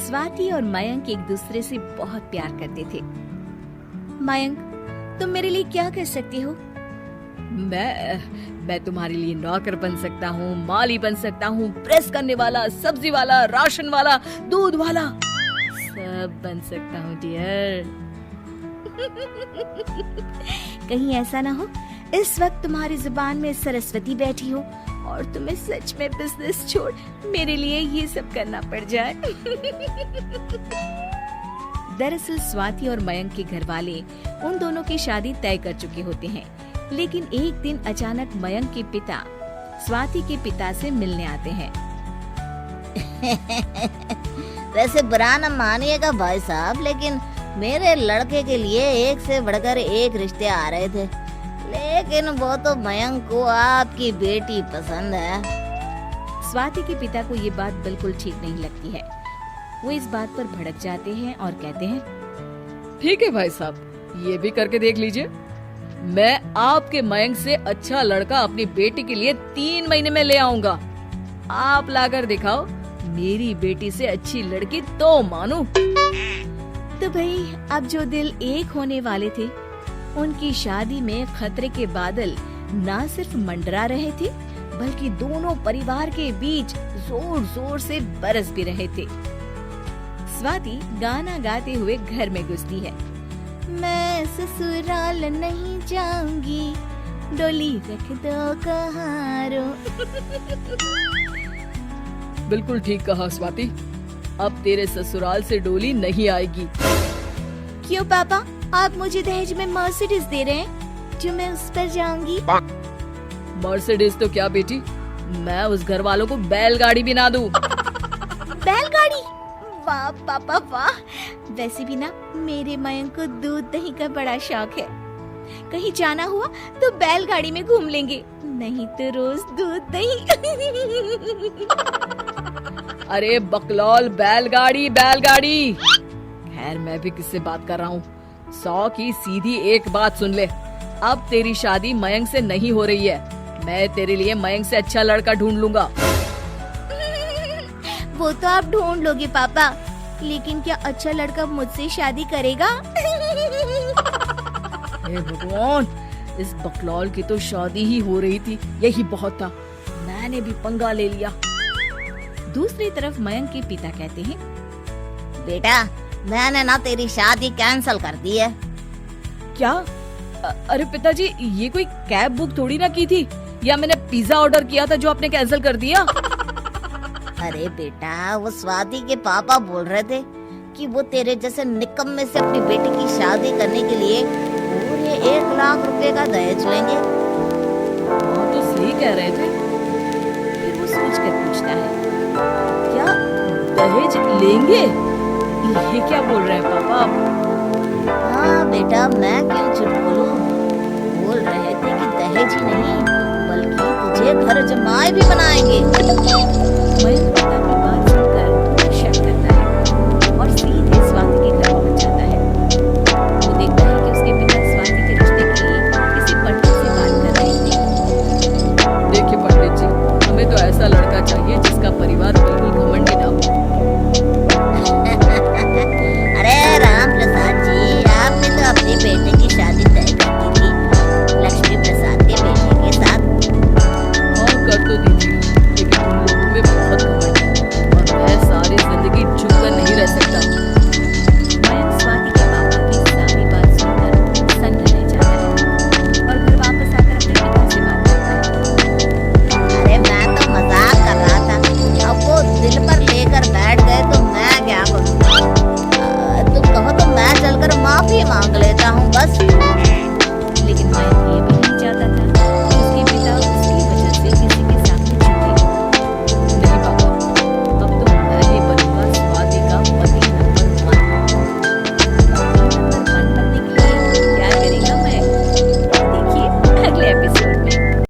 स्वाति और मयंक एक दूसरे से बहुत प्यार करते थे। मयंक, तुम मेरे लिए क्या कर सकती हो? मैं तुम्हारे लिए नौकर बन सकता हूँ, माली बन सकता हूँ, प्रेस करने वाला, सब्जी वाला, राशन वाला, दूध वाला, सब बन सकता हूँ डियर। कहीं ऐसा ना हो इस वक्त तुम्हारी जुबान में सरस्वती बैठी हो और तुम्हें सच में बिजनेस छोड़ मेरे लिए ये सब करना पड़ जाए। दरअसल स्वाति और मयंक के घर वाले उन दोनों की शादी तय कर चुके होते हैं, लेकिन एक दिन अचानक मयंक के पिता स्वाति के पिता से मिलने आते हैं। वैसे बुरा न मानिएगा भाई साहब, लेकिन मेरे लड़के के लिए एक से बढ़कर एक रिश्ते आ रहे थे, लेकिन वो तो मयंक को आपकी बेटी पसंद है। स्वाति के पिता को ये बात बिल्कुल ठीक नहीं लगती है। वो इस बात पर भड़क जाते हैं और कहते हैं, ठीक है भाई साहब, ये भी करके देख लीजिए। मैं आपके मयंक से अच्छा लड़का अपनी बेटी के लिए 3 महीने में ले आऊंगा। आप लाकर दिखाओ, मेरी बेटी से अच्छी लड़की तो मानू। तो भाई अब जो दिल एक होने वाले थे, उनकी शादी में खतरे के बादल ना सिर्फ मंडरा रहे थे, बल्कि दोनों परिवार के बीच जोर जोर से बरस भी रहे थे। स्वाति गाना गाते हुए घर में घुसती है। मैं ससुराल नहीं जाऊंगी, डोली रख दो कहारो। बिल्कुल ठीक कहा स्वाति, अब तेरे ससुराल से डोली नहीं आएगी। क्यों पापा, आप मुझे दहेज में मर्सिडीज दे रहे हैं जो मैं उस पर जाऊंगी? मर्सिडीज तो क्या बेटी, मैं उस घर वालों को बैलगाड़ी भी ना दूं। बैलगाड़ी? वाह पापा वाह। वैसे भी ना मेरे मयंक को दूध दही का बड़ा शौक है। कहीं जाना हुआ तो बैलगाड़ी में घूम लेंगे, नहीं तो रोज दूध दही। अरे बकलौल, बैलगाड़ी बैलगाड़ी। खैर मैं भी किससे बात कर रहा हूँ। 100 की सीधी एक बात सुन ले, अब तेरी शादी मयंक से नहीं हो रही है। मैं तेरे लिए मयंक से अच्छा लड़का ढूंढ लूंगा। वो तो आप ढूंढ लोगे पापा, लेकिन क्या अच्छा लड़का मुझसे शादी करेगा? हे भगवान, इस बकलौल की तो शादी ही हो रही थी, यही बहुत था। मैंने भी पंगा ले लिया। दूसरी तरफ मयंक के पिता कहते हैं, बेटा मैंने ना तेरी शादी कैंसिल कर दी है। क्या? अरे पिताजी, ये कोई कैब बुक थोड़ी ना की थी, या मैंने पिज्जा ऑर्डर किया था जो आपने कैंसिल कर दिया। अरे बेटा, वो स्वाति के पापा बोल रहे थे कि वो तेरे जैसे निकम्मे से अपनी बेटी की शादी करने के लिए पूरे 1 लाख रुपए का दहेज लेंगे। हाँ तो सही कह रहे थे। फिर वो सोच कर पूछता है, क्या दहेज लेंगे? ये क्या बोल रहे हैं पापा आप? हाँ बेटा, मैं क्यों झूठ बोलूं। बोल रहे थे कि दहेज ही नहीं बल्कि तुझे घर जमाई भी बनाएंगे। मयंक पिता की बात सुनकर शक करता है और सीधे स्वाति के घर पहुंच जाता है। वो देखता है कि उसके पिता स्वाति के रिश्ते के लिए किसी पंडित से बात कर रहे थे। देखिए पंडित जी, हमें तो ऐसा लड़का चाहिए जिसका परिवार बिल्कुल घमंडी ना हो। अरे राम प्रसाद जी, आपने तो अपनी बेटे की शादी तय कर दी थी लक्ष्मी प्रसाद के बेटे के साथ। हाँ कर तो दी थी, लेकिन उन लोगों में बहुत घमंड है और मैं सारी जिंदगी झुक कर नहीं रह सकता। मयंक स्वाति के पापा की सारी बात सुनकर सन्न रह जाता है और घर वापस आकर अपने पिता से बात करता है। अरे मैं तो मजाक कर रहा था, अब वो दिल पर लेकर बैठ गए तो मैं क्या करूँ। तुम कहो तो मैं चलकर माफी मांग लेता हूँ बस।